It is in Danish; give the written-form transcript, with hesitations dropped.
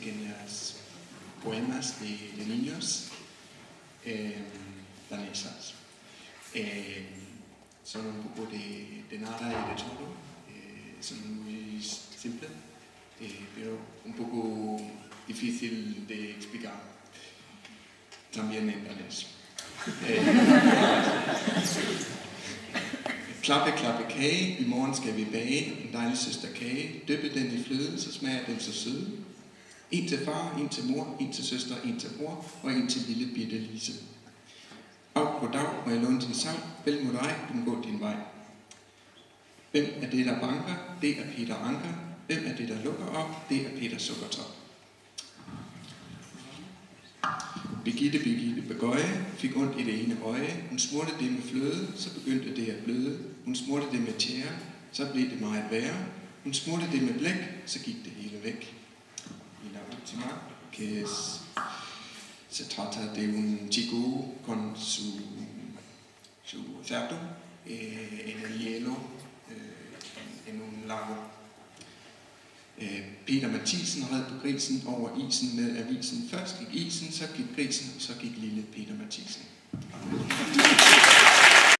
pequeñas poemas de niños danesas. Son un poco de nada y de todo. Son muy simples, pero un poco difícil de explicar. También en danés. Klappe, klappe kage, i morgen skal vi bage en dejlig søster kage. Dyppe den i fløde, så smager den så sød. En til far, en til mor, en til søster, en til bror, og en til lille bitte Lise. Af på dag må jeg låne din sang, vel må dig, den gå din vej. Hvem er det, der banker? Det er Peter Anker. Hvem er det, der lukker op? Det er Peter Sukkertop. Birgitte Begøje fik ondt i det ene øje. Hun smurte det med fløde, så begyndte det at bløde. Hun smurte det med tjære, så blev det meget værre. Hun smurte det med blæk, så gik det hele væk. I la última, que se trata de un chico con su cerdo en el hielo en un lago. Peter Mathisen red på grisen over isen med avisen. Først gik isen, så gik grisen, så gik lille Peter Mathisen.